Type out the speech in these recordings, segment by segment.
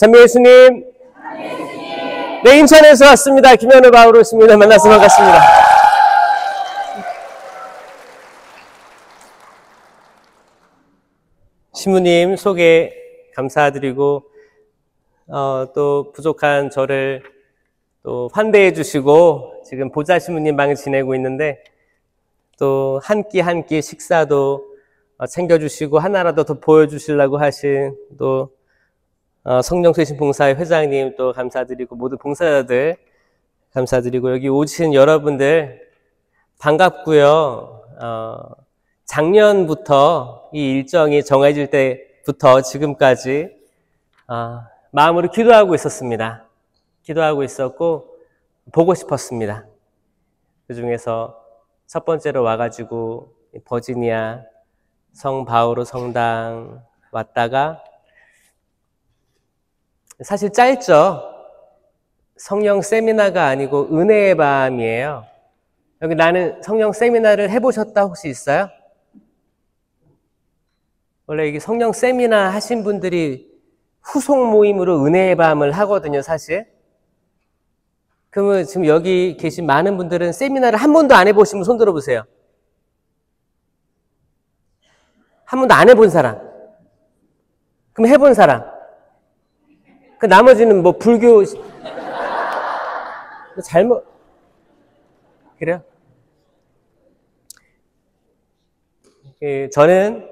참배 예수님. 네, 인천에서 왔습니다. 김현우 바울이십니다. 만나서 반갑습니다. 신부님 소개 감사드리고 또 부족한 저를 또 환대해 주시고 지금 보좌 신부님 방에 지내고 있는데 또 한 끼 한 끼 식사도 챙겨주시고 하나라도 더 보여주시려고 하신 또 성령쇄신봉사회 회장님 또 감사드리고 모든 봉사자들 감사드리고 여기 오신 여러분들 반갑고요. 작년부터 이 일정이 정해질 때부터 지금까지 마음으로 기도하고 있었습니다. 기도하고 있었고 보고 싶었습니다. 그 중에서 첫 번째로 와가지고 버지니아 성 바오로 성당 왔다가 사실 짧죠. 성령 세미나가 아니고 은혜의 밤이에요. 여기 나는 성령 세미나를 해보셨다 혹시 있어요? 원래 이게 성령 세미나 하신 분들이 후속 모임으로 은혜의 밤을 하거든요, 사실. 그러면 지금 여기 계신 많은 분들은 세미나를 한 번도 안 해보신 분 손 들어보세요. 한 번도 안 해본 사람. 그럼 해본 사람. 그 나머지는 뭐 불교 잘못 그래요? 저는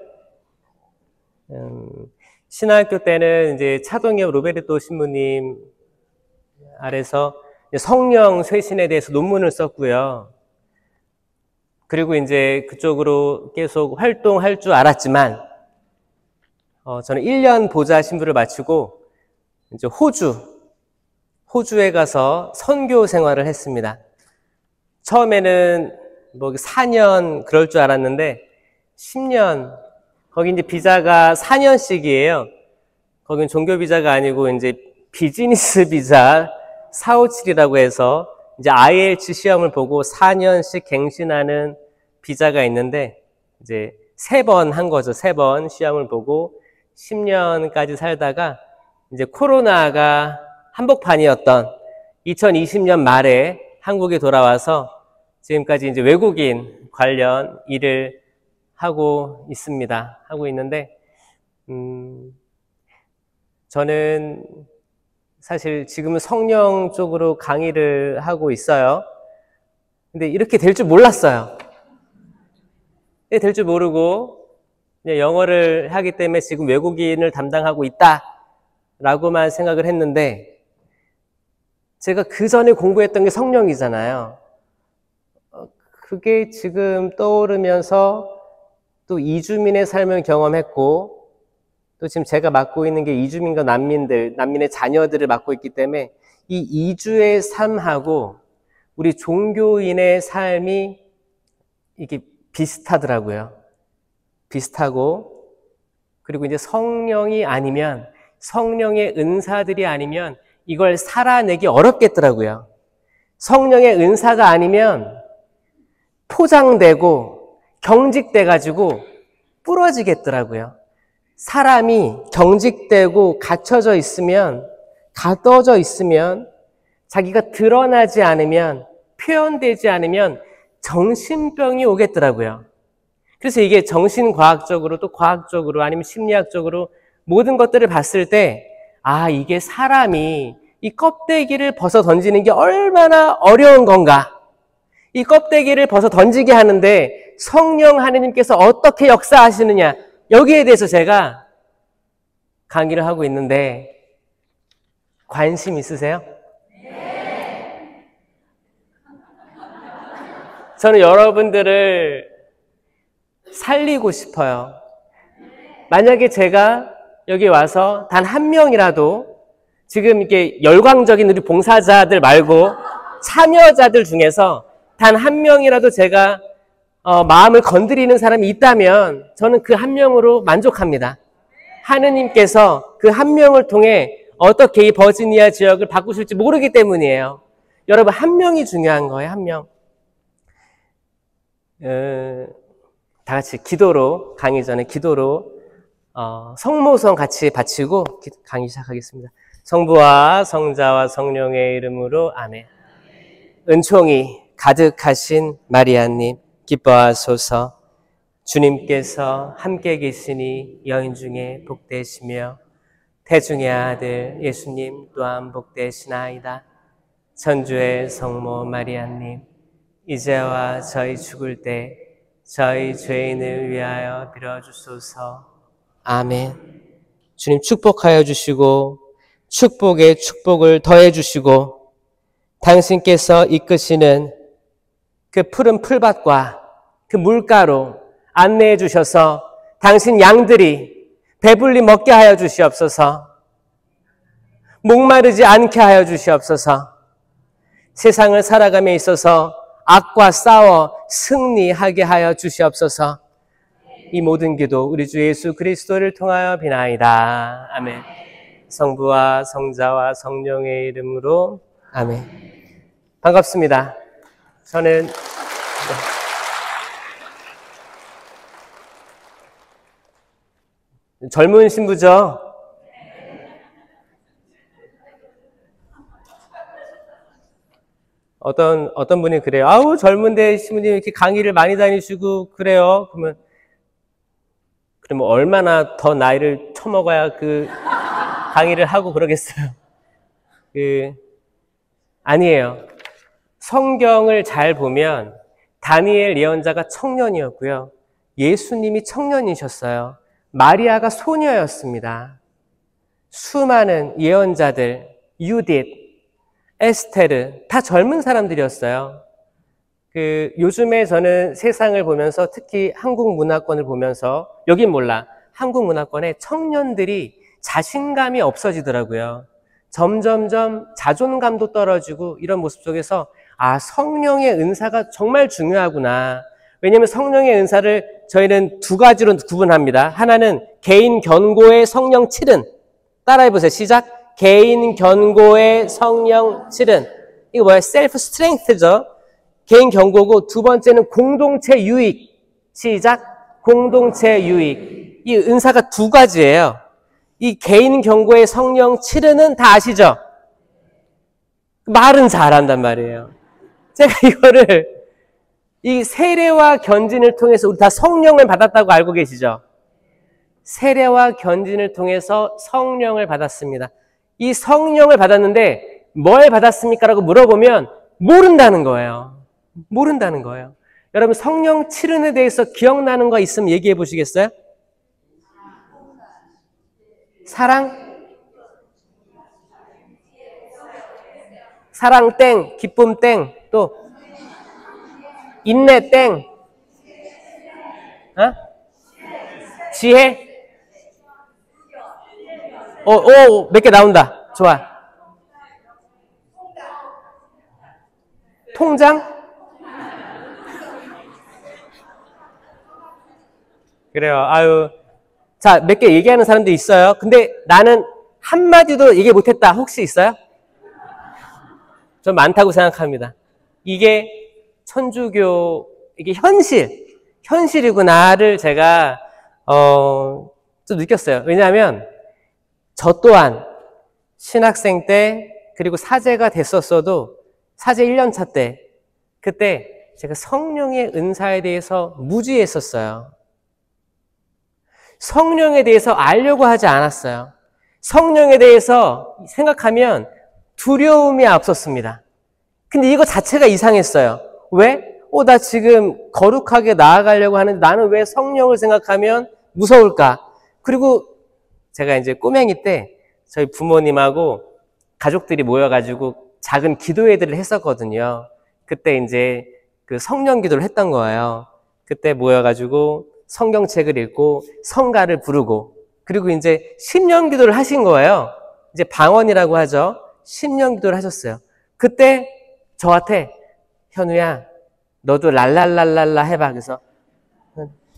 신학교 때는 이제 차동엽 로베르토 신부님 아래서 성령 쇄신에 대해서 논문을 썼고요. 그리고 이제 그쪽으로 계속 활동할 줄 알았지만 저는 1년 보좌 신부를 마치고 이제 호주에 가서 선교 생활을 했습니다. 처음에는 뭐 4년 그럴 줄 알았는데 10년 거기 이제 비자가 4년씩이에요. 거긴 종교 비자가 아니고 이제 비즈니스 비자 457이라고 해서 이제 IELTS 시험을 보고 4년씩 갱신하는 비자가 있는데 이제 3번 한 거죠. 3번 시험을 보고 10년까지 살다가 이제 코로나가 한복판이었던 2020년 말에 한국에 돌아와서 지금까지 이제 외국인 관련 일을 하고 있습니다. 하고 있는데, 저는 사실 지금은 성령 쪽으로 강의를 하고 있어요. 근데 이렇게 될 줄 몰랐어요. 될 줄 모르고 그냥 영어를 하기 때문에 지금 외국인을 담당하고 있다라고만 생각을 했는데 제가 그 전에 공부했던 게 성령이잖아요. 그게 지금 떠오르면서 또 이주민의 삶을 경험했고 또 지금 제가 맡고 있는 게 이주민과 난민의 자녀들을 맡고 있기 때문에 이 이주의 삶하고 우리 종교인의 삶이 이게 비슷하더라고요. 비슷하고 그리고 이제 성령이 아니면 성령의 은사들이 아니면 이걸 살아내기 어렵겠더라고요. 성령의 은사가 아니면 포장되고 경직돼가지고 부러지겠더라고요. 사람이 경직되고 갇혀져 있으면, 가둬져 있으면, 자기가 드러나지 않으면, 표현되지 않으면 정신병이 오겠더라고요. 그래서 이게 정신과학적으로 또 과학적으로 아니면 심리학적으로 모든 것들을 봤을 때 이게 사람이 이 껍데기를 벗어 던지는 게 얼마나 어려운 건가. 이 껍데기를 벗어 던지게 하는데 성령 하느님께서 어떻게 역사하시느냐. 여기에 대해서 제가 강의를 하고 있는데 관심 있으세요? 네. 저는 여러분들을 살리고 싶어요. 만약에 제가 여기 와서 단 한 명이라도 지금 이게 열광적인 우리 봉사자들 말고 참여자들 중에서 단 한 명이라도 제가 마음을 건드리는 사람이 있다면 저는 그 한 명으로 만족합니다. 하느님께서 그 한 명을 통해 어떻게 이 버지니아 지역을 바꾸실지 모르기 때문이에요. 여러분 한 명이 중요한 거예요. 한 명. 다 같이 기도로 강의 전에 기도로 성모성 같이 바치고 강의 시작하겠습니다. 성부와 성자와 성령의 이름으로 아멘. 은총이 가득하신 마리아님 기뻐하소서. 주님께서 함께 계시니 여인 중에 복되시며 태중의 아들 예수님 또한 복되시나이다. 천주의 성모 마리아님 이제와 저희 죽을 때 저희 죄인을 위하여 빌어주소서. 아멘. 주님 축복하여 주시고 축복에 축복을 더해 주시고 당신께서 이끄시는 그 푸른 풀밭과 그 물가로 안내해 주셔서 당신 양들이 배불리 먹게 하여 주시옵소서. 목마르지 않게 하여 주시옵소서. 세상을 살아감에 있어서 악과 싸워 승리하게 하여 주시옵소서. 이 모든 기도 우리 주 예수 그리스도를 통하여 비나이다. 아멘. 성부와 성자와 성령의 이름으로 아멘. 반갑습니다. 저는 젊은 신부죠? 어떤 분이 그래요. 아우, 젊은데 신부님 이렇게 강의를 많이 다니시고 그래요. 그러면 얼마나 더 나이를 처먹어야 그 강의를 하고 그러겠어요. 아니에요. 성경을 잘 보면 다니엘 예언자가 청년이었고요. 예수님이 청년이셨어요. 마리아가 소녀였습니다. 수많은 예언자들, 유딧, 에스테르 다 젊은 사람들이었어요. 요즘에 저는 세상을 보면서 특히 한국 문화권을 보면서 여긴 몰라. 한국 문화권에 청년들이 자신감이 없어지더라고요. 점점점 자존감도 떨어지고 이런 모습 속에서 성령의 은사가 정말 중요하구나. 왜냐하면 성령의 은사를 저희는 두 가지로 구분합니다. 하나는 개인 견고의 성령 칠은. 따라해보세요. 시작. 개인 견고의 성령 칠은. 이거 뭐야? 셀프 스트렝스죠. 개인 견고고 두 번째는 공동체 유익. 시작. 공동체 유익. 이 은사가 두 가지예요. 이 개인 견고의 성령 칠은은 다 아시죠? 말은 잘한단 말이에요. 제가 이거를 이 세례와 견진을 통해서 우리 다 성령을 받았다고 알고 계시죠? 세례와 견진을 통해서 성령을 받았습니다. 이 성령을 받았는데 뭘 받았습니까? 라고 물어보면 모른다는 거예요. 모른다는 거예요. 여러분 성령 칠은에 대해서 기억나는 거 있으면 얘기해 보시겠어요? 사랑? 사랑 땡, 기쁨 땡, 또 인내 땡, 지혜? 몇 개 나온다. 좋아. 통장? 그래요. 아유. 자, 몇 개 얘기하는 사람도 있어요. 근데 나는 한마디도 얘기 못했다. 혹시 있어요? 전 많다고 생각합니다. 이게 천주교, 이게 현실이구나를 제가, 좀 느꼈어요. 왜냐하면 저 또한 신학생 때, 그리고 사제가 됐었어도, 사제 1년차 때, 그때 제가 성령의 은사에 대해서 무지했었어요. 성령에 대해서 알려고 하지 않았어요. 성령에 대해서 생각하면 두려움이 앞섰습니다. 근데 이거 자체가 이상했어요. 왜? 나 지금 거룩하게 나아가려고 하는데 나는 왜 성령을 생각하면 무서울까? 그리고 제가 이제 꼬맹이 때 저희 부모님하고 가족들이 모여가지고 작은 기도회들을 했었거든요. 그때 이제 그 성령 기도를 했던 거예요. 그때 모여가지고 성경책을 읽고 성가를 부르고 그리고 이제 심령 기도를 하신 거예요. 이제 방언이라고 하죠. 심령 기도를 하셨어요. 그때 저한테 현우야 너도 랄랄랄랄라 해봐. 그래서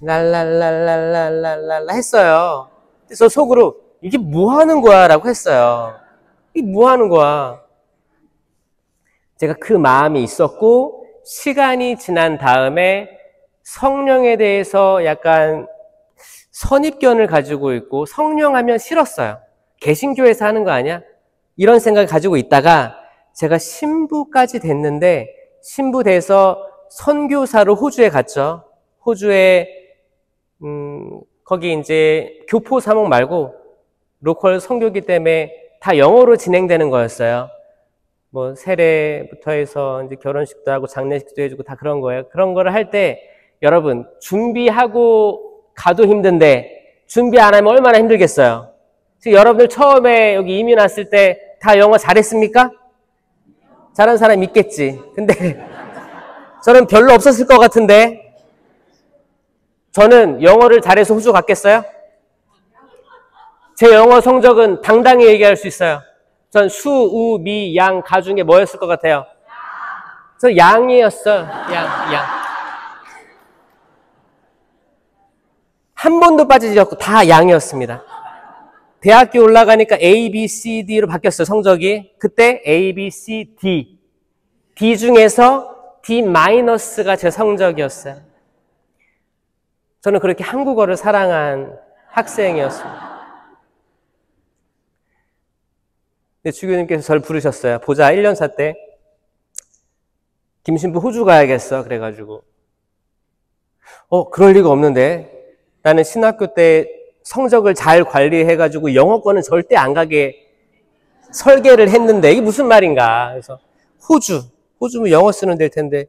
랄랄랄랄랄랄라 했어요. 그래서 속으로 이게 뭐 하는 거야? 라고 했어요. 이게 뭐 하는 거야? 제가 그 마음이 있었고 시간이 지난 다음에 성령에 대해서 약간 선입견을 가지고 있고 성령 하면 싫었어요. 개신교에서 하는 거 아니야? 이런 생각을 가지고 있다가 제가 신부까지 됐는데 신부 돼서 선교사로 호주에 갔죠. 호주에 거기 이제 교포 사목 말고 로컬 선교기 때문에 다 영어로 진행되는 거였어요. 뭐 세례부터 해서 이제 결혼식도 하고 장례식도 해주고 다 그런 거예요. 그런 거를 할 때 여러분 준비하고 가도 힘든데 준비 안 하면 얼마나 힘들겠어요. 지금 여러분들 처음에 여기 이민 왔을 때 다 영어 잘했습니까? 잘한 사람 있겠지. 근데 저는 별로 없었을 것 같은데 저는 영어를 잘해서 호주 갔겠어요? 제 영어 성적은 당당히 얘기할 수 있어요. 전 수, 우, 미, 양, 가 중에 뭐였을 것 같아요? 저 양이었어요. 양. 한 번도 빠지지 않고 다 양이었습니다. 대학교 올라가니까 A, B, C, D로 바뀌었어요, 성적이. 그때 A, B, C, D. D 중에서 D-가 제 성적이었어요. 저는 그렇게 한국어를 사랑한 학생이었습니다. 근데 주교님께서 저를 부르셨어요. 보자, 1년차 때. 김신부 호주 가야겠어. 그래가지고. 그럴 리가 없는데. 나는 신학교 때 성적을 잘 관리해가지고 영어권은 절대 안 가게 설계를 했는데 이게 무슨 말인가. 그래서 호주면 영어 쓰면 될 텐데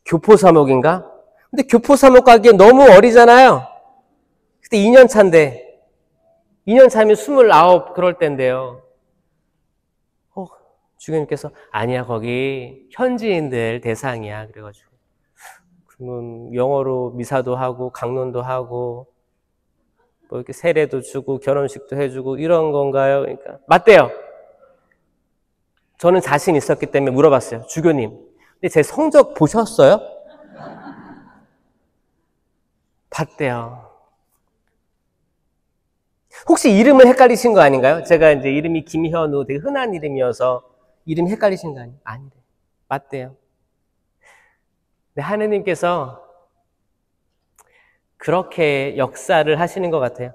교포 사목인가? 근데 교포 사목 가기에 너무 어리잖아요. 그때 2년 차인데 2년 차면 29 그럴 때인데요. 주교님께서 아니야 거기 현지인들 대상이야. 그래가지고 그러면 영어로 미사도 하고 강론도 하고 뭐 이렇게 세례도 주고 결혼식도 해주고 이런 건가요? 그러니까 맞대요. 저는 자신 있었기 때문에 물어봤어요. 주교님, 근데 제 성적 보셨어요? 봤대요. 혹시 이름을 헷갈리신 거 아닌가요? 제가 이제 이름이 김현우, 되게 흔한 이름이어서 이름이 헷갈리신 거 아니에요? 아니래. 맞대요. 근데 하느님께서 그렇게 역사를 하시는 것 같아요.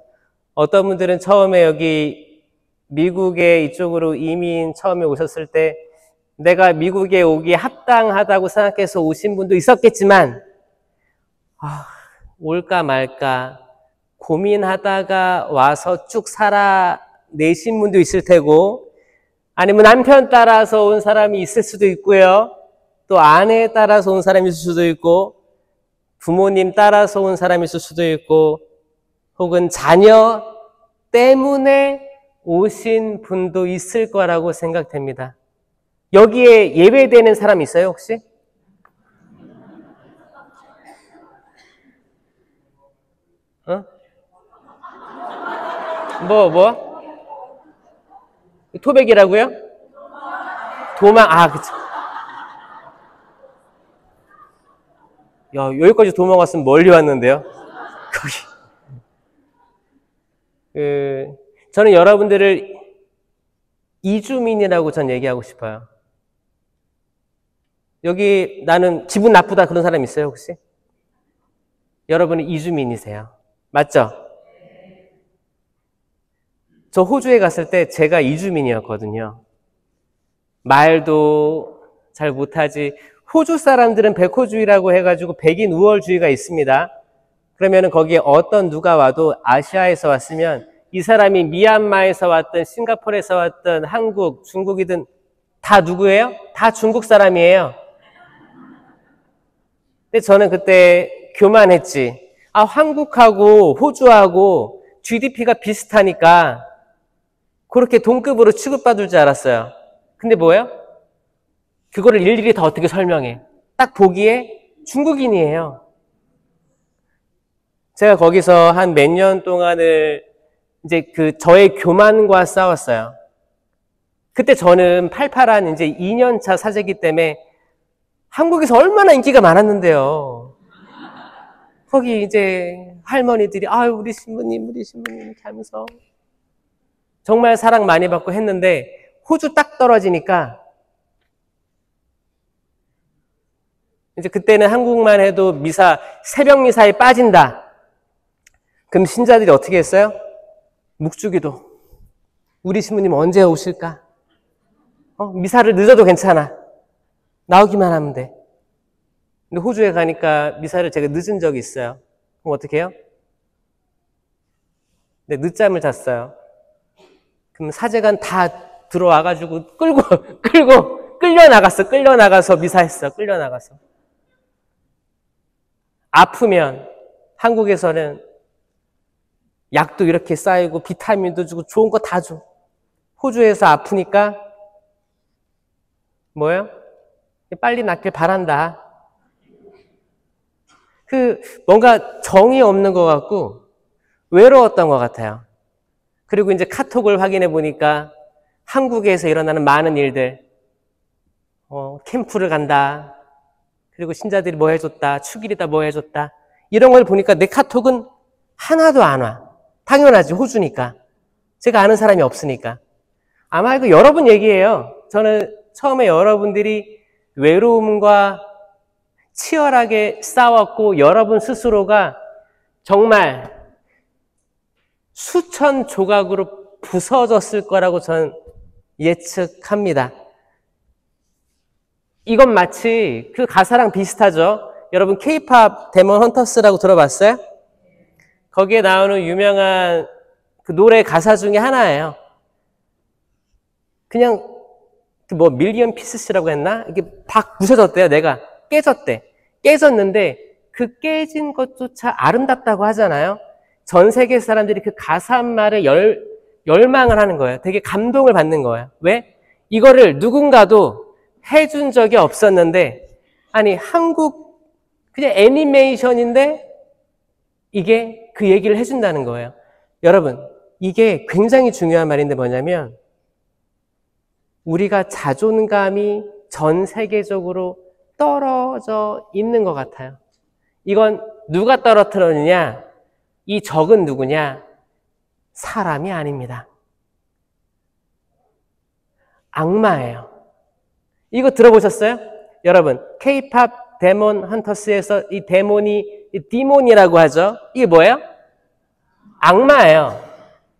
어떤 분들은 처음에 여기 미국에 이쪽으로 이민 처음에 오셨을 때 내가 미국에 오기에 합당하다고 생각해서 오신 분도 있었겠지만 올까 말까 고민하다가 와서 쭉 살아내신 분도 있을 테고 아니면 남편 따라서 온 사람이 있을 수도 있고요. 또 아내에 따라서 온 사람이 있을 수도 있고 부모님 따라서 온 사람이 있을 수도 있고 혹은 자녀 때문에 오신 분도 있을 거라고 생각됩니다. 여기에 예배되는 사람 있어요, 혹시? 뭐? 토백이라고요? 도망, 그쵸. 야, 여기까지 도망왔으면 멀리 왔는데요? 거기. 저는 여러분들을 이주민이라고 전 얘기하고 싶어요. 여기 나는 기분 나쁘다 그런 사람 있어요, 혹시? 여러분은 이주민이세요. 맞죠? 저 호주에 갔을 때 제가 이주민이었거든요. 말도 잘 못하지. 호주 사람들은 백호주의라고 해가지고 백인 우월주의가 있습니다. 그러면은 거기에 어떤 누가 와도 아시아에서 왔으면 이 사람이 미얀마에서 왔든 싱가포르에서 왔든 한국, 중국이든 다 누구예요? 다 중국 사람이에요. 근데 저는 그때 교만했지. 한국하고 호주하고 GDP가 비슷하니까 그렇게 동급으로 취급받을 줄 알았어요. 근데 뭐예요? 그거를 일일이 다 어떻게 설명해. 딱 보기에 중국인이에요. 제가 거기서 한 몇 년 동안을 이제 저의 교만과 싸웠어요. 그때 저는 팔팔한 이제 2년차 사제기 때문에 한국에서 얼마나 인기가 많았는데요. 거기 이제 할머니들이 우리 신부님 이렇게 하면서 정말 사랑 많이 받고 했는데 호주 딱 떨어지니까 이제 그때는 한국만 해도 미사, 새벽 미사에 빠진다. 그럼 신자들이 어떻게 했어요? 묵주기도. 우리 신부님 언제 오실까? 미사를 늦어도 괜찮아. 나오기만 하면 돼. 근데 호주에 가니까 미사를 제가 늦은 적이 있어요. 그럼 어떻게 해요? 네, 늦잠을 잤어요. 그럼 사제관 다 들어와가지고 끌려나가서 미사했어. 끌려나가서. 아프면 한국에서는 약도 이렇게 쌓이고 비타민도 주고 좋은 거 다 줘. 호주에서 아프니까 뭐예요? 빨리 낫길 바란다. 뭔가 정이 없는 것 같고 외로웠던 것 같아요. 그리고 이제 카톡을 확인해 보니까 한국에서 일어나는 많은 일들, 캠프를 간다. 그리고 신자들이 뭐 해줬다. 축일이다 뭐 해줬다. 이런 걸 보니까 내 카톡은 하나도 안 와. 당연하지, 호주니까. 제가 아는 사람이 없으니까. 아마 이거 여러분 얘기예요. 저는 처음에 여러분들이 외로움과 치열하게 싸웠고 여러분 스스로가 정말 수천 조각으로 부서졌을 거라고 저는 예측합니다. 이건 마치 그 가사랑 비슷하죠. 여러분 K-팝 데몬 헌터스라고 들어봤어요? 거기에 나오는 유명한 그 노래 가사 중에 하나예요. 그냥 밀리언 피스라고 했나? 이게 팍 부서졌대요. 내가 깨졌대. 깨졌는데 그 깨진 것조차 아름답다고 하잖아요. 전 세계 사람들이 그 가사 말에 열망을 하는 거예요. 되게 감동을 받는 거예요. 왜? 이거를 누군가도 해준 적이 없었는데, 아니 한국 그냥 애니메이션인데 이게 그 얘기를 해준다는 거예요. 여러분, 이게 굉장히 중요한 말인데 뭐냐면 우리가 자존감이 전 세계적으로 떨어져 있는 것 같아요. 이건 누가 떨어뜨렸느냐? 이 적은 누구냐? 사람이 아닙니다. 악마예요. 이거 들어보셨어요? 여러분, K-팝 데몬 헌터스에서 이 디몬이라고 하죠. 이게 뭐예요? 악마예요.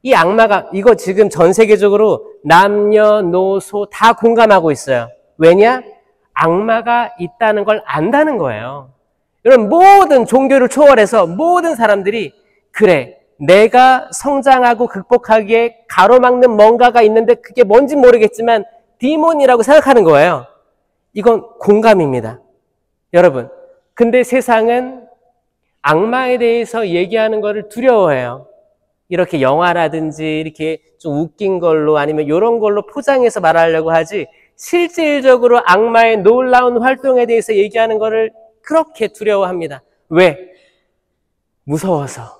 이 악마가, 이거 지금 전 세계적으로 남녀노소 다 공감하고 있어요. 왜냐? 악마가 있다는 걸 안다는 거예요. 여러분, 모든 종교를 초월해서 모든 사람들이 그래, 내가 성장하고 극복하기에 가로막는 뭔가가 있는데 그게 뭔지 모르겠지만 디몬이라고 생각하는 거예요. 이건 공감입니다. 여러분, 근데 세상은 악마에 대해서 얘기하는 거를 두려워해요. 이렇게 영화라든지 이렇게 좀 웃긴 걸로 아니면 이런 걸로 포장해서 말하려고 하지 실질적으로 악마의 놀라운 활동에 대해서 얘기하는 거를 그렇게 두려워합니다. 왜? 무서워서.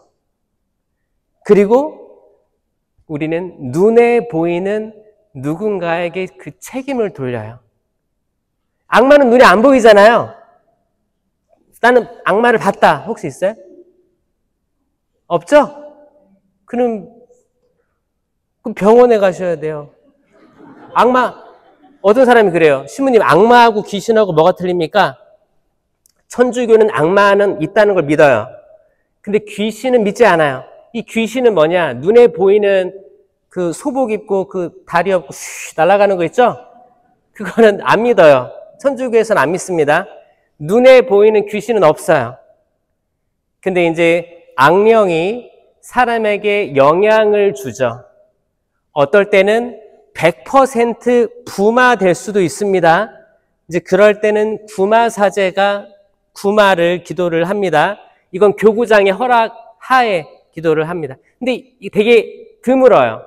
그리고 우리는 눈에 보이는 누군가에게 그 책임을 돌려요. 악마는 눈에 안 보이잖아요. 나는 악마를 봤다. 혹시 있어요? 없죠? 그럼 병원에 가셔야 돼요. 어떤 사람이 그래요. 신부님, 악마하고 귀신하고 뭐가 틀립니까? 천주교는 악마는 있다는 걸 믿어요. 근데 귀신은 믿지 않아요. 이 귀신은 뭐냐? 눈에 보이는 그 소복 입고 그 다리 없고 슉 날아가는 거 있죠? 그거는 안 믿어요. 천주교에서는 안 믿습니다. 눈에 보이는 귀신은 없어요. 근데 이제 악령이 사람에게 영향을 주죠. 어떨 때는 100% 부마될 수도 있습니다. 이제 그럴 때는 구마사제가 구마를 기도를 합니다. 이건 교구장의 허락 하에 기도를 합니다. 근데 이게 되게 드물어요.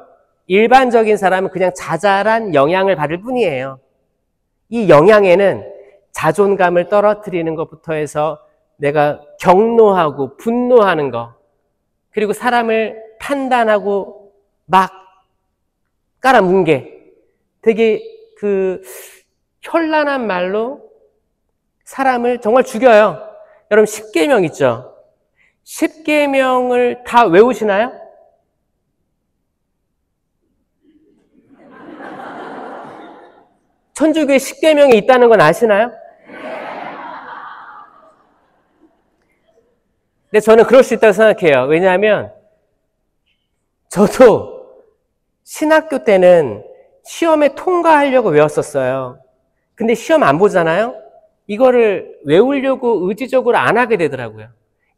일반적인 사람은 그냥 자잘한 영향을 받을 뿐이에요. 이 영향에는 자존감을 떨어뜨리는 것부터 해서 내가 경노하고 분노하는 거, 그리고 사람을 판단하고 막 깔아문 게 되게 현란한 말로 사람을 정말 죽여요. 여러분 10계명 있죠? 10계명을 다 외우시나요? 천주교에 10계명이 있다는 건 아시나요? 근데 저는 그럴 수 있다고 생각해요. 왜냐하면 저도 신학교 때는 시험에 통과하려고 외웠었어요. 근데 시험 안 보잖아요? 이거를 외우려고 의지적으로 안 하게 되더라고요.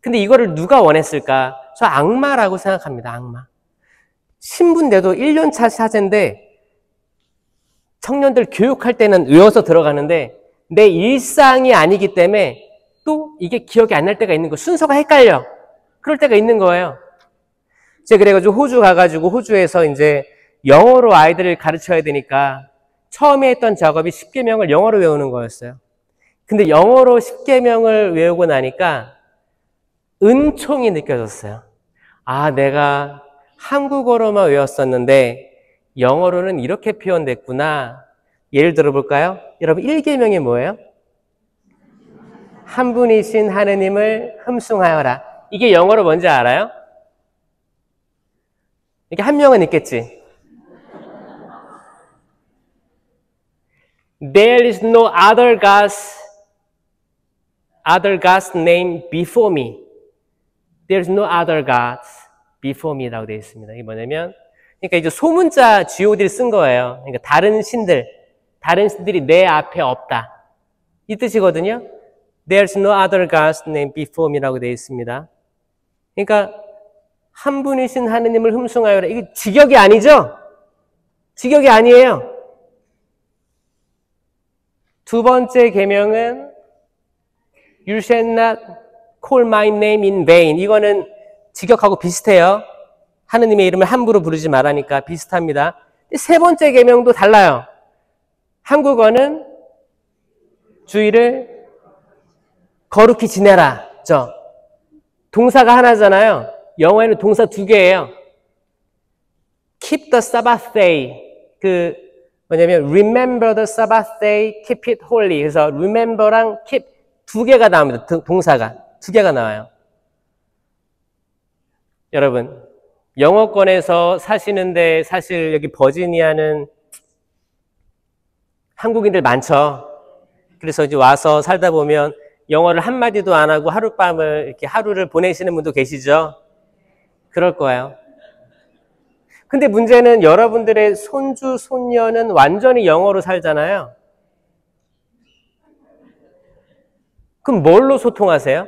근데 이거를 누가 원했을까? 저 악마라고 생각합니다. 악마. 신분대도 1년차 사제인데 청년들 교육할 때는 외워서 들어가는데 내 일상이 아니기 때문에 또 이게 기억이 안 날 때가 있는 거예요. 순서가 헷갈려. 그럴 때가 있는 거예요. 제가 그래가지고 호주 가가지고 호주에서 이제 영어로 아이들을 가르쳐야 되니까 처음에 했던 작업이 10계명을 영어로 외우는 거였어요. 근데 영어로 10계명을 외우고 나니까 은총이 느껴졌어요. 아, 내가 한국어로만 외웠었는데 영어로는 이렇게 표현됐구나. 예를 들어 볼까요? 여러분 1계명이 뭐예요? 한 분이신 하느님을 흠숭하여라. 이게 영어로 뭔지 알아요? 이게 한 명은 있겠지. There is no other God's name before me. There is no other gods before me라고 되어 있습니다. 이게 뭐냐면, 그러니까 이제 소문자 God를 쓴 거예요. 그러니까 다른 신들이 내 앞에 없다. 이 뜻이거든요. There's no other God's name before me라고 되어 있습니다. 그러니까 한 분이신 하느님을 흠숭하여라. 이게 직역이 아니죠? 직역이 아니에요. 두 번째 계명은 You shall not call my name in vain. 이거는 직역하고 비슷해요. 하느님의 이름을 함부로 부르지 말라니까 비슷합니다. 세 번째 계명도 달라요. 한국어는 주의를 거룩히 지내라. 동사가 하나잖아요. 영어에는 동사 두 개예요. Keep the Sabbath day. 뭐냐면 remember the Sabbath day, keep it holy. 그래서 remember랑 keep 두 개가 나옵니다. 동사가 두 개가 나와요. 여러분, 영어권에서 사시는데 사실 여기 버지니아는 한국인들 많죠. 그래서 이제 와서 살다 보면 영어를 한마디도 안 하고 하룻밤을 이렇게 하루를 보내시는 분도 계시죠? 그럴 거예요. 근데 문제는 여러분들의 손주, 손녀는 완전히 영어로 살잖아요. 그럼 뭘로 소통하세요?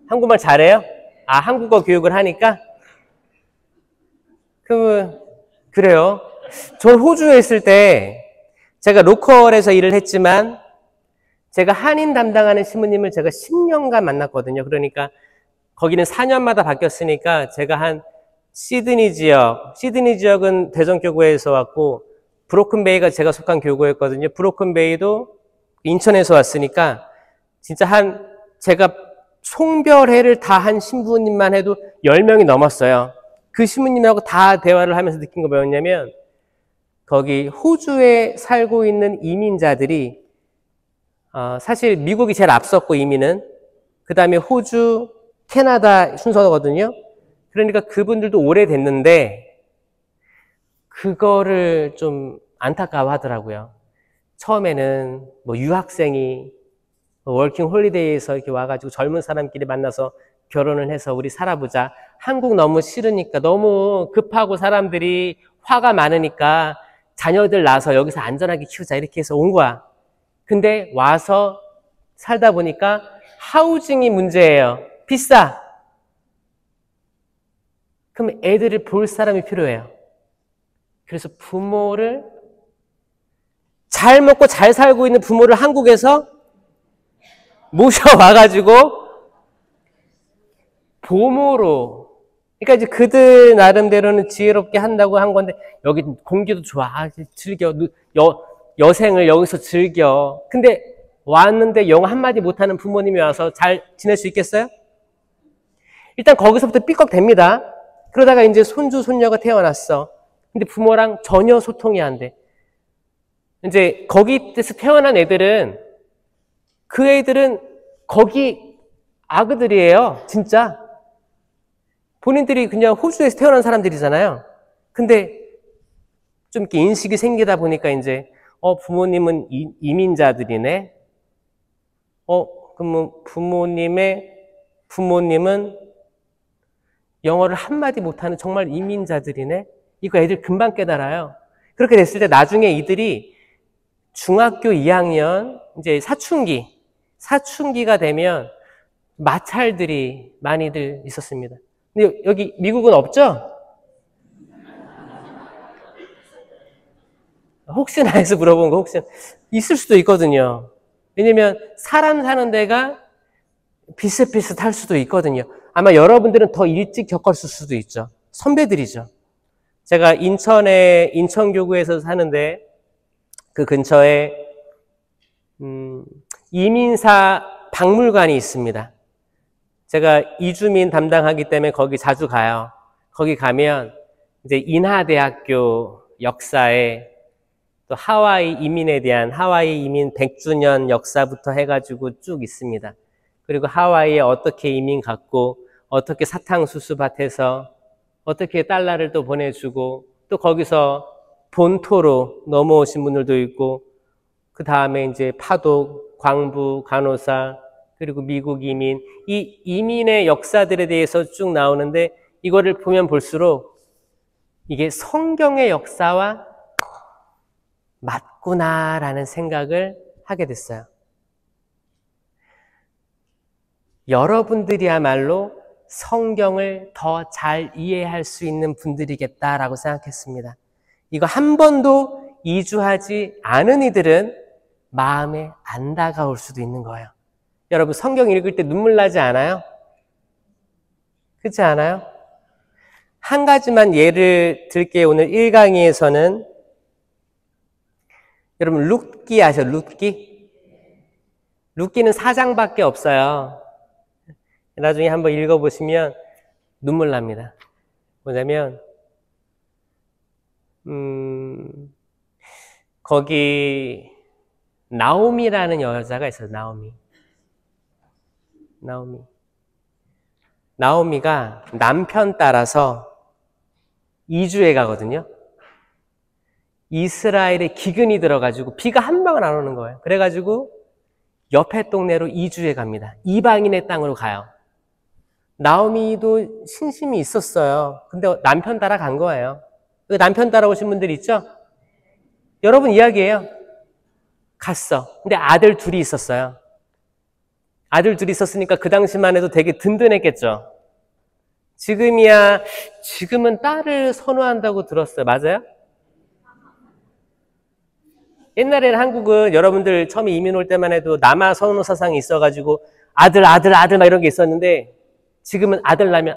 한국말 잘해요? 아, 한국어 교육을 하니까? 그래요. 전 호주에 있을 때 제가 로컬에서 일을 했지만 제가 한인 담당하는 신부님을 제가 10년간 만났거든요. 그러니까 거기는 4년마다 바뀌었으니까 제가 한 시드니 지역은 대전교구에서 왔고 브로큰베이가 제가 속한 교구였거든요. 브로큰베이도 인천에서 왔으니까 진짜 제가 송별회를 다 한 신부님만 해도 10명이 넘었어요. 그 신부님하고 다 대화를 하면서 느낀 거 뭐였냐면 거기 호주에 살고 있는 이민자들이 사실 미국이 제일 앞섰고 이민은 그 다음에 호주, 캐나다 순서거든요. 그러니까 그분들도 오래됐는데 그거를 좀 안타까워하더라고요. 처음에는 뭐 유학생이 워킹 홀리데이에서 이렇게 와가지고 젊은 사람끼리 만나서 결혼을 해서 우리 살아보자. 한국 너무 싫으니까 너무 급하고 사람들이 화가 많으니까 자녀들 낳아서 여기서 안전하게 키우자 이렇게 해서 온 거야. 근데 와서 살다 보니까 하우징이 문제예요. 비싸. 그럼 애들을 볼 사람이 필요해요. 그래서 부모를 잘 먹고 잘 살고 있는 부모를 한국에서 모셔와가지고 보모로 그러니까 이제 그들 나름대로는 지혜롭게 한다고 한 건데 여기 공기도 좋아. 즐겨. 여생을 여기서 즐겨. 근데 왔는데 영어 한마디 못하는 부모님이 와서 잘 지낼 수 있겠어요? 일단 거기서부터 삐걱댑니다. 그러다가 이제 손주, 손녀가 태어났어. 근데 부모랑 전혀 소통이 안 돼. 이제 거기에서 태어난 애들은 그 애들은 거기 아그들이에요. 진짜. 본인들이 그냥 호주에서 태어난 사람들이잖아요. 근데 좀 이렇게 인식이 생기다 보니까 이제 부모님은 이민자들이네. 그러면 부모님은 영어를 한마디 못하는 정말 이민자들이네? 이거 애들 금방 깨달아요. 그렇게 됐을 때 나중에 이들이 중학교 2학년, 이제 사춘기가 되면 마찰들이 많이들 있었습니다. 근데 여기 미국은 없죠? 혹시나 해서 물어본 거 혹시 있을 수도 있거든요. 왜냐면 사람 사는 데가 비슷비슷할 수도 있거든요. 아마 여러분들은 더 일찍 겪었을 수도 있죠. 선배들이죠. 제가 인천교구에서 사는데 그 근처에 이민사 박물관이 있습니다. 제가 이주민 담당하기 때문에 거기 자주 가요. 거기 가면 이제 인하대학교 역사에 또 하와이 이민에 대한 하와이 이민 100주년 역사부터 해가지고 쭉 있습니다. 그리고 하와이에 어떻게 이민 갔고 어떻게 사탕수수밭에서 어떻게 달러를 또 보내주고 또 거기서 본토로 넘어오신 분들도 있고 그 다음에 이제 파독, 광부, 간호사 그리고 미국 이민 이 이민의 역사들에 대해서 쭉 나오는데 이거를 보면 볼수록 이게 성경의 역사와 맞구나라는 생각을 하게 됐어요. 여러분들이야말로 성경을 더 잘 이해할 수 있는 분들이겠다라고 생각했습니다. 이거 한 번도 이주하지 않은 이들은 마음에 안 다가올 수도 있는 거예요. 여러분 성경 읽을 때 눈물 나지 않아요? 그렇지 않아요? 한 가지만 예를 들게요. 오늘 1강의에서는 여러분 룻기 아세요? 룻기? 룻기는 4장밖에 없어요. 나중에 한번 읽어보시면 눈물 납니다. 뭐냐면 거기 나오미라는 여자가 있어요. 나오미가 남편 따라서 이주해 가거든요. 이스라엘에 기근이 들어가지고 비가 한 방울 안 오는 거예요. 그래가지고 옆에 동네로 이주해 갑니다. 이방인의 땅으로 가요. 나오미도 신심이 있었어요. 근데 남편 따라 간 거예요. 남편 따라오신 분들 있죠? 여러분 이야기예요. 갔어. 근데 아들 둘이 있었어요. 아들 둘이 있었으니까 그 당시만 해도 되게 든든했겠죠. 지금은 딸을 선호한다고 들었어요. 맞아요? 옛날에는 한국은 여러분들 처음에 이민 올 때만 해도 남아 선호 사상이 있어가지고 아들 막 이런 게 있었는데 지금은 아들 낳으면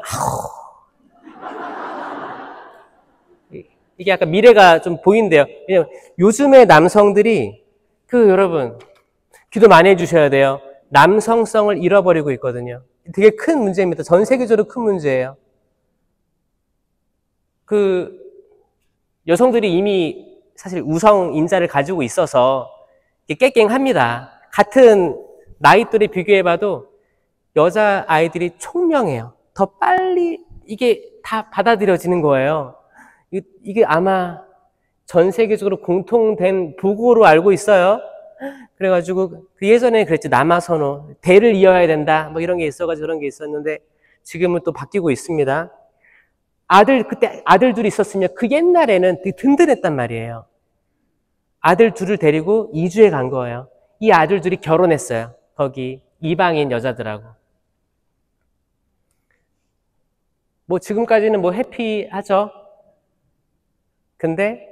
이게 약간 미래가 좀 보인대요. 왜냐면 요즘의 남성들이 여러분 기도 많이 해주셔야 돼요. 남성성을 잃어버리고 있거든요. 되게 큰 문제입니다. 전 세계적으로 큰 문제예요. 여성들이 이미 사실 우성 인자를 가지고 있어서 깨갱합니다. 같은 나이 또래 비교해봐도 여자 아이들이 총명해요. 더 빨리 이게 다 받아들여지는 거예요. 이게 아마 전 세계적으로 공통된 보고로 알고 있어요. 그래가지고 예전에 그랬죠. 남아선호, 대를 이어야 된다. 뭐 이런 게 있어가지고 그런 게 있었는데 지금은 또 바뀌고 있습니다. 그때 아들 둘이 있었으면 그 옛날에는 되게 든든했단 말이에요. 아들 둘을 데리고 이주해 간 거예요. 이 아들 둘이 결혼했어요. 거기 이방인 여자들하고. 뭐 지금까지는 뭐 해피하죠. 근데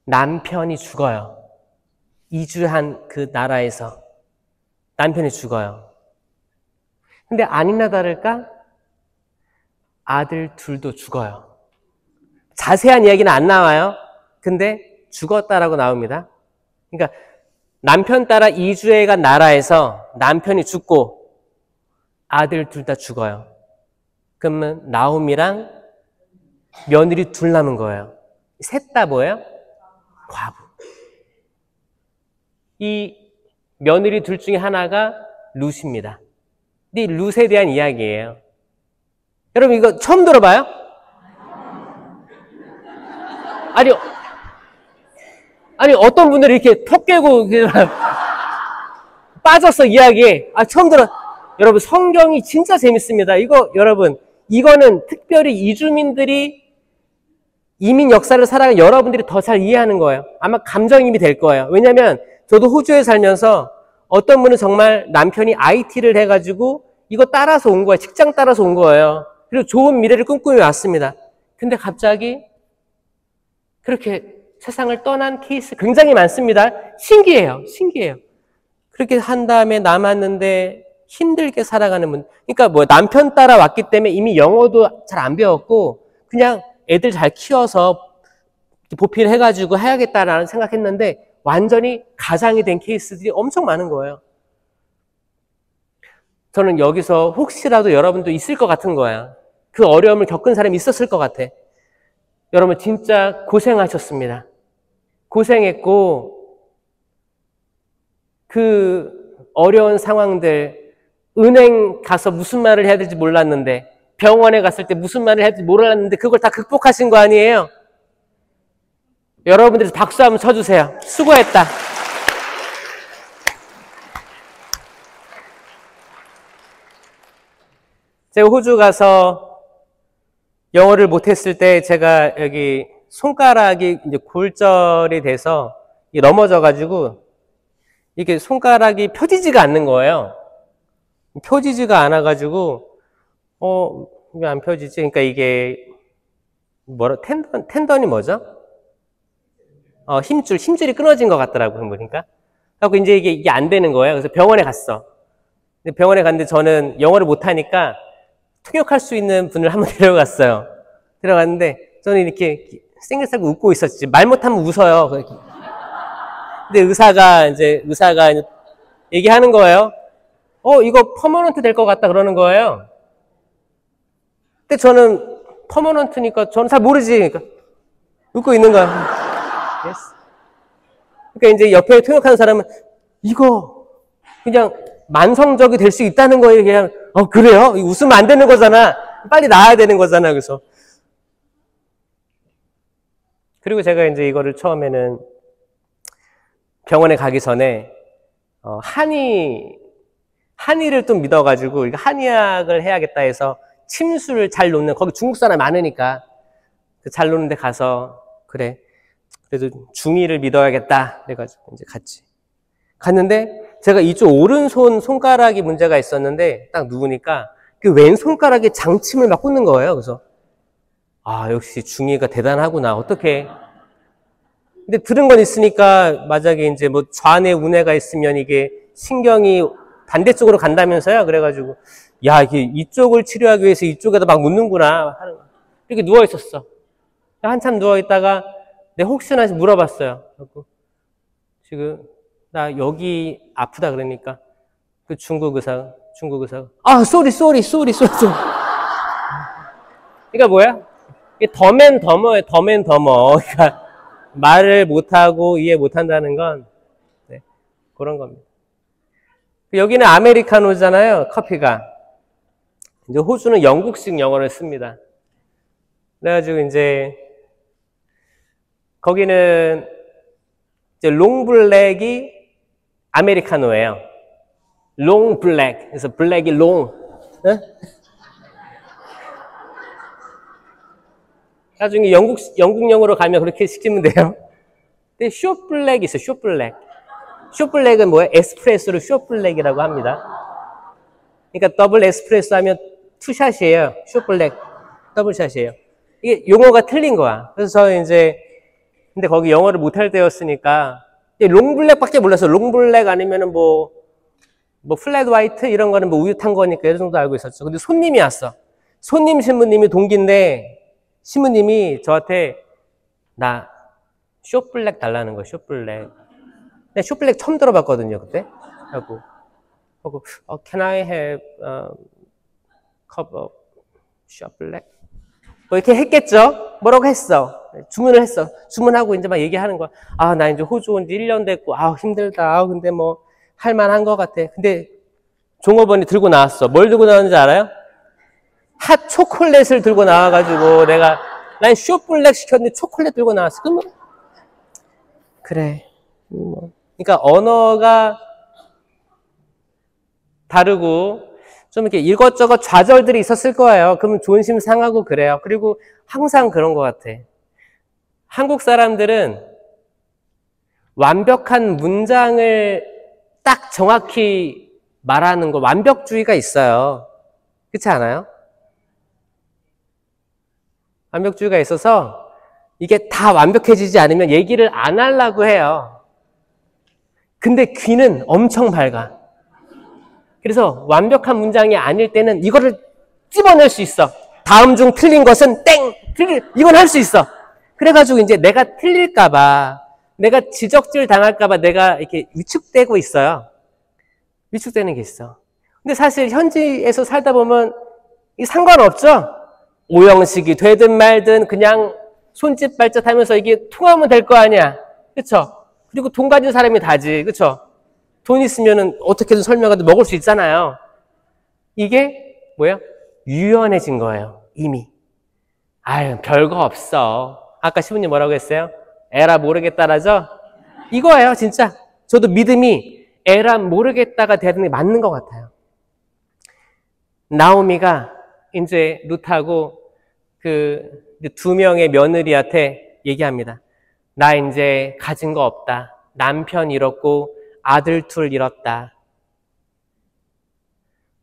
남편이 죽어요. 이주한 그 나라에서 남편이 죽어요. 근데 아니나 다를까 아들 둘도 죽어요. 자세한 이야기는 안 나와요. 근데 죽었다라고 나옵니다. 그러니까 남편 따라 이주해 간 나라에서 남편이 죽고 아들 둘 다 죽어요. 그러면 나오미랑 며느리 둘 남은 거예요. 셋 다 뭐예요? 과부. 이 며느리 둘 중에 하나가 룻입니다. 근데 이 룻에 대한 이야기예요. 여러분 이거 처음 들어봐요? 아니 어떤 분들이 이렇게 턱 깨고 빠졌어 이야기에. 처음 들어. 여러분 성경이 진짜 재밌습니다. 이거 여러분 이거는 특별히 이주민들이 이민 역사를 살아가는 여러분들이 더 잘 이해하는 거예요. 아마 감정이입이 될 거예요. 왜냐하면 저도 호주에 살면서 어떤 분은 정말 남편이 IT를 해가지고 이거 따라서 온 거예요. 직장 따라서 온 거예요. 그리고 좋은 미래를 꿈꾸며 왔습니다. 근데 갑자기 그렇게 세상을 떠난 케이스 굉장히 많습니다. 신기해요. 신기해요. 그렇게 한 다음에 남았는데 힘들게 살아가는 분. 그러니까 뭐 남편 따라 왔기 때문에 이미 영어도 잘 안 배웠고 그냥 애들 잘 키워서 보필 해가지고 해야겠다라는 생각했는데 완전히 가장이 된 케이스들이 엄청 많은 거예요. 저는 여기서 혹시라도 여러분도 있을 것 같은 거야. 그 어려움을 겪은 사람이 있었을 것 같아. 여러분 진짜 고생하셨습니다. 고생했고 그 어려운 상황들 은행 가서 무슨 말을 해야 될지 몰랐는데 병원에 갔을 때 무슨 말을 해야 될지 몰랐는데 그걸 다 극복하신 거 아니에요? 여러분들이 박수 한번 쳐주세요. 수고했다. 제가 호주 가서 영어를 못했을 때 제가 여기 손가락이 이제 골절이 돼서 넘어져가지고 이게 손가락이 펴지지가 않는 거예요. 펴지지가 않아가지고 왜 안 펴지지? 그러니까 이게 텐던이 뭐죠? 힘줄이 끊어진 것 같더라고요. 보니까. 그래서 이제 이게 안 되는 거예요. 그래서 병원에 갔어. 근데 병원에 갔는데 저는 영어를 못하니까 통역할 수 있는 분을 한번 데려갔어요. 데려갔는데 저는 이렇게 생글생글 웃고 있었지. 말 못하면 웃어요. 근데 의사가 얘기하는 거예요. 이거 퍼머넌트 될 것 같다 그러는 거예요. 근데 저는 퍼머넌트니까 저는 잘 모르지. 그러니까 웃고 있는 거야. yes. 그러니까 이제 옆에 통역하는 사람은 이거 그냥 만성적이 될 수 있다는 거예요. 그냥 그래요? 웃으면 안 되는 거잖아. 빨리 나아야 되는 거잖아. 그리고 제가 이제 이거를 처음에는 병원에 가기 전에 한의를 좀 믿어가지고 한의학을 해야겠다 해서 침수를 잘 놓는 거기 중국 사람 많으니까 잘 놓는 데 가서 그래 그래도 중의를 믿어야겠다 그래가지고 이제 갔는데 제가 이쪽 오른손 손가락이 문제가 있었는데 딱 누우니까 그 왼손가락에 장침을 막 꽂는 거예요. 그래서 역시 중의가 대단하구나. 어떻게? 근데 들은 건 있으니까 만약에 이제 뭐 좌뇌 우뇌가 있으면 이게 신경이 반대쪽으로 간다면서요. 그래가지고 이쪽을 치료하기 위해서 이쪽에다 막 묻는구나. 이렇게 누워 있었어. 한참 누워 있다가 내가 혹시나 물어봤어요. 지금 나 여기 아프다 그러니까 그 중국 의사가 쏘리. 그러니까 뭐야? 이게 더맨더머예요. 더맨더머. 그러니까 말을 못하고 이해 못한다는 건 그런 겁니다. 여기는 아메리카노잖아요. 커피가. 이제 호주는 영국식 영어를 씁니다. 그래가지고 이제 거기는 이제 롱블랙이 아메리카노예요. 롱블랙. 그래서 블랙이 롱. 나중에 영국 영어로 가면 그렇게 시키면 돼요. 근데 숏블랙이 있어요. 숏블랙. 숏블랙은 뭐예요? 에스프레소를 숏블랙이라고 합니다. 그러니까 더블 에스프레소 하면 투샷이에요. 숏블랙 더블샷이에요. 이게 용어가 틀린 거야. 그래서 이제 근데 거기 영어를 못할 때였으니까 롱블랙밖에 몰랐어. 롱블랙 아니면은 뭐 플랫 화이트 이런 거는 뭐 우유 탄 거니까 이 정도 알고 있었죠. 근데 손님이 왔어. 손님 신부님이 동기인데 신부님이 저한테 나 숏블랙 달라는 거야. 숏블랙. 근데 숏블랙 처음 들어봤거든요. 그때. 하고 Can I have a cup of 숏블랙? 뭐 이렇게 했겠죠. 뭐라고 했어. 주문을 했어. 주문하고 이제 막 얘기하는 거야. 나 이제 호주 온 지 1년 됐고 힘들다. 근데 뭐 할만한 것 같아. 근데 종업원이 들고 나왔어. 뭘 들고 나왔는지 알아요? 핫 초콜릿을 들고 나와가지고 난 숏블랙 시켰는데 초콜릿 들고 나왔어. 그럼 그래. 그러니까 언어가 다르고 좀 이렇게 이것저것 좌절들이 있었을 거예요. 그러면 존심 상하고 그래요. 그리고 항상 그런 것 같아. 한국 사람들은 완벽한 문장을 딱 정확히 말하는 거, 완벽주의가 있어요. 그렇지 않아요? 완벽주의가 있어서 이게 다 완벽해지지 않으면 얘기를 안 하려고 해요. 근데 귀는 엄청 밝아. 그래서 완벽한 문장이 아닐 때는 이거를 찝어낼 수 있어. 다음 중 틀린 것은 땡! 이건 할 수 있어. 그래가지고 이제 내가 틀릴까봐, 내가 지적질 당할까봐 내가 이렇게 위축되고 있어요. 위축되는 게 있어. 근데 사실 현지에서 살다 보면 상관없죠? 오형식이 되든 말든 그냥 손짓 발짓 하면서 이게 통하면 될 거 아니야. 그쵸? 그리고 돈 가진 사람이 다지. 그쵸? 돈 있으면은 어떻게든 설명해도 먹을 수 있잖아요. 이게 뭐예요? 유연해진 거예요. 이미. 아유, 별거 없어. 아까 시부님 뭐라고 했어요? 에라 모르겠다라죠? 이거예요, 진짜. 저도 믿음이 에라 모르겠다가 되는 게 맞는 것 같아요. 나오미가 이제 룻하고 그 두 명의 며느리한테 얘기합니다. 나 이제 가진 거 없다. 남편 잃었고 아들 둘 잃었다.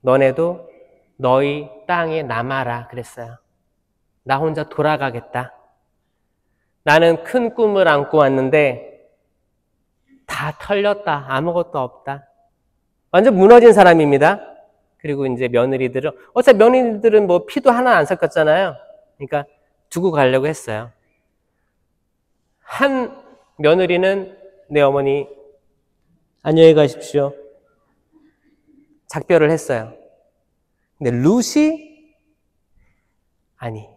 너네도 너희 땅에 남아라 그랬어요. 나 혼자 돌아가겠다. 나는 큰 꿈을 안고 왔는데 다 털렸다. 아무것도 없다. 완전 무너진 사람입니다. 그리고 이제 며느리들은 어차피 며느리들은 뭐 피도 하나 안 섞였잖아요. 그러니까 두고 가려고 했어요. 한 며느리는 내 어머니 안녕히 가십시오. 작별을 했어요. 근데 룻이 아니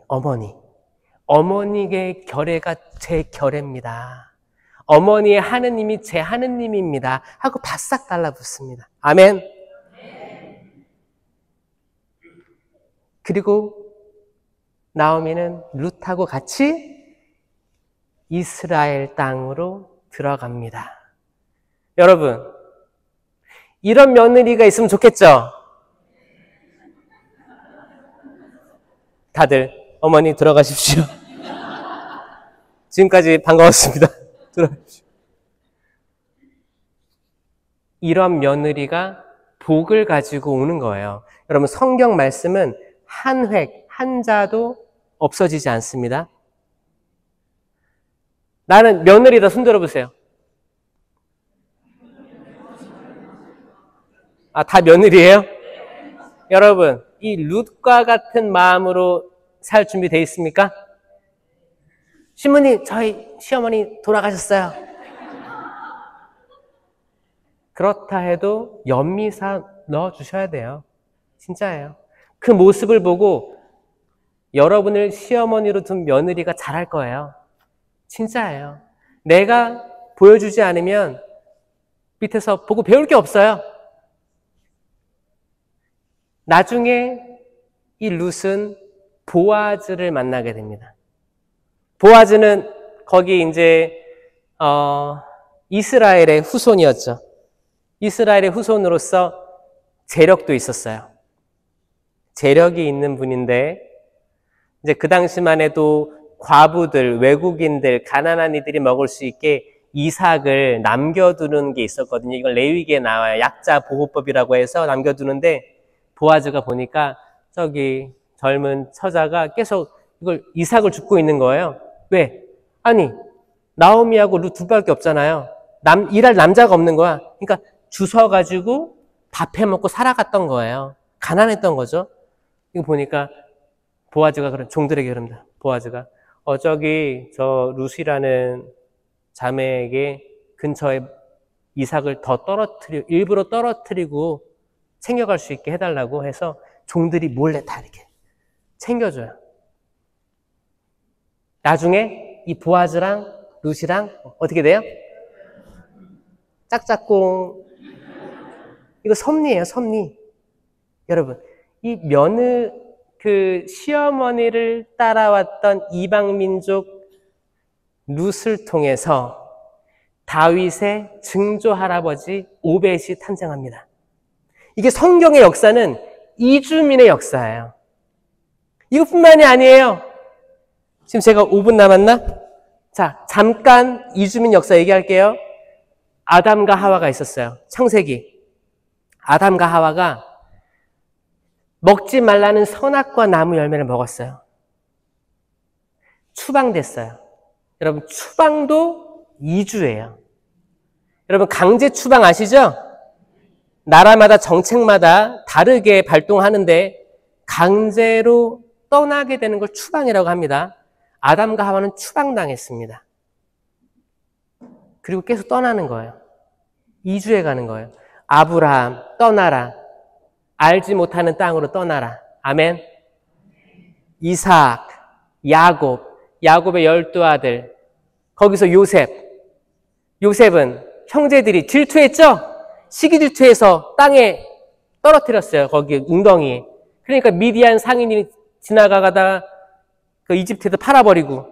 어머니의 결례가 제 결례입니다. 어머니의 하느님이 제 하느님입니다. 하고 바싹 달라붙습니다. 아멘. 그리고 나오미는 룻하고 같이 이스라엘 땅으로 들어갑니다. 여러분, 이런 며느리가 있으면 좋겠죠? 다들 어머니 들어가십시오. 지금까지 반가웠습니다. 들어가십시오. 이런 며느리가 복을 가지고 오는 거예요. 여러분, 성경 말씀은 한 획, 한 자도 없어지지 않습니다. 나는 며느리다. 손 들어보세요. 아, 다 며느리예요? 여러분, 이 룻과 같은 마음으로 살 준비 돼 있습니까? 신부님, 저희 시어머니 돌아가셨어요. 그렇다 해도 연미사 넣어주셔야 돼요. 진짜예요. 그 모습을 보고 여러분을 시어머니로 둔 며느리가 잘할 거예요. 진짜예요. 내가 보여주지 않으면 밑에서 보고 배울 게 없어요. 나중에 이 룻은 보아즈를 만나게 됩니다. 보아즈는 거기 이제 이스라엘의 후손이었죠. 이스라엘의 후손으로서 재력도 있었어요. 재력이 있는 분인데 이제 그 당시만 해도 과부들, 외국인들, 가난한 이들이 먹을 수 있게 이삭을 남겨두는 게 있었거든요. 이건 레위기에 나와요. 약자 보호법이라고 해서 남겨두는데 보아즈가 보니까 저기 젊은 처자가 계속 이걸 이삭을 줍고 있는 거예요. 왜? 아니 나오미하고 룻 둘밖에 없잖아요. 일할 남자가 없는 거야. 그러니까 주워가지고 밥 해먹고 살아갔던 거예요. 가난했던 거죠. 이거 보니까 보아즈가 그런 종들에게 그럽니다. 보아즈가 저기 저 룻이라는 자매에게 근처에 이삭을 더 일부러 떨어뜨리고 챙겨갈 수 있게 해달라고 해서 종들이 몰래 다 이렇게 챙겨줘요. 나중에 이 보아즈랑 룻이랑 어떻게 돼요? 짝짝꿍. 이거 섭리예요, 섭리. 여러분, 이 시어머니를 따라왔던 이방민족 룻을 통해서 다윗의 증조 할아버지 오벳이 탄생합니다. 이게 성경의 역사는 이주민의 역사예요. 이것뿐만이 아니에요. 지금 제가 5분 남았나? 자, 잠깐 이주민 역사 얘기할게요. 아담과 하와가 있었어요. 창세기. 아담과 하와가 먹지 말라는 선악과 나무 열매를 먹었어요. 추방됐어요. 여러분, 추방도 이주예요. 여러분, 강제 추방 아시죠? 나라마다 정책마다 다르게 발동하는데 강제로 떠나게 되는 걸 추방이라고 합니다. 아담과 하와는 추방당했습니다. 그리고 계속 떠나는 거예요. 이주해 가는 거예요. 아브라함, 떠나라. 알지 못하는 땅으로 떠나라. 아멘. 이삭, 야곱, 야곱의 12아들. 거기서 요셉. 요셉은 형제들이 질투했죠? 시기 질투해서 땅에 떨어뜨렸어요. 거기 웅덩이에. 그러니까 미디안 상인이 지나가다가 그 이집트에도 팔아버리고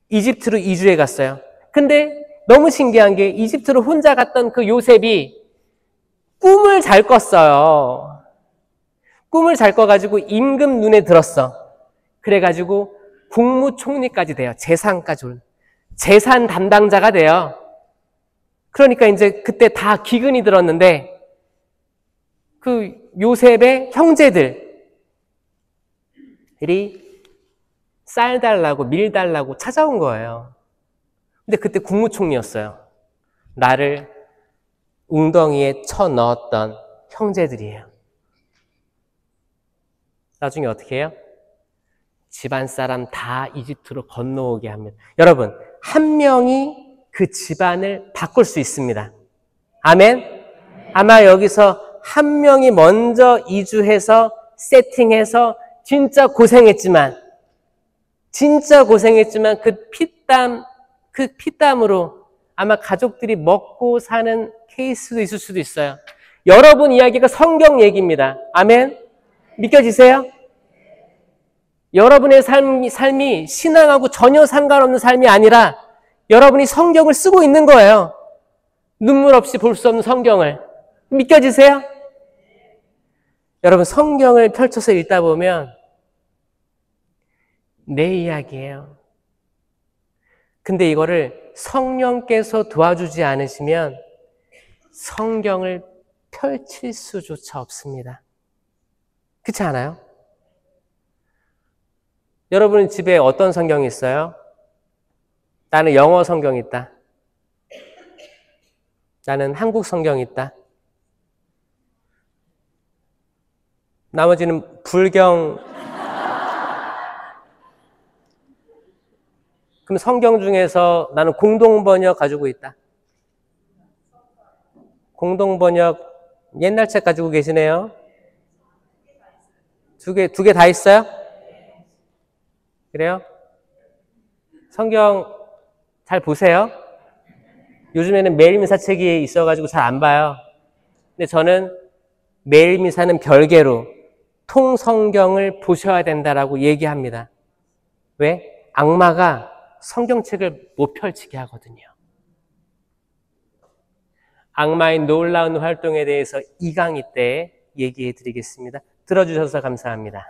이집트로 이주해 갔어요. 근데 너무 신기한 게 이집트로 혼자 갔던 그 요셉이 꿈을 잘 꿨어요. 꿈을 잘 꿔가지고 임금 눈에 들었어. 그래가지고 국무총리까지 돼요. 재산 담당자가 돼요. 그러니까 이제 그때 다 기근이 들었는데 그 요셉의 형제들이 쌀 달라고 밀 달라고 찾아온 거예요. 근데 그때 국무총리였어요. 나를 웅덩이에 쳐 넣었던 형제들이에요. 나중에 어떻게 해요? 집안 사람 다 이집트로 건너오게 합니다. 여러분, 한 명이 그 집안을 바꿀 수 있습니다. 아멘? 아마 여기서 한 명이 먼저 이주해서 세팅해서 진짜 고생했지만 그 피땀으로 아마 가족들이 먹고 사는 케이스도 있을 수도 있어요. 여러분 이야기가 성경 얘기입니다. 아멘? 믿겨지세요? 여러분의 삶이 신앙하고 전혀 상관없는 삶이 아니라 여러분이 성경을 쓰고 있는 거예요. 눈물 없이 볼 수 없는 성경을. 믿겨지세요? 여러분, 성경을 펼쳐서 읽다 보면 내 이야기예요. 근데 이거를 성령께서 도와주지 않으시면 성경을 펼칠 수조차 없습니다. 그렇지 않아요? 여러분 집에 어떤 성경이 있어요? 나는 영어 성경이 있다. 나는 한국 성경이 있다. 나머지는 불경. 그럼 성경 중에서 나는 공동번역 가지고 있다. 공동번역 옛날 책 가지고 계시네요. 두 개 다 있어요? 그래요? 성경 잘 보세요. 요즘에는 매일미사 책이 있어가지고 잘 안 봐요. 근데 저는 매일미사는 별개로 통성경을 보셔야 된다라고 얘기합니다. 왜? 악마가 성경책을 못 펼치게 하거든요. 악마의 놀라운 활동에 대해서 이 강의 때 얘기해 드리겠습니다. 들어주셔서 감사합니다.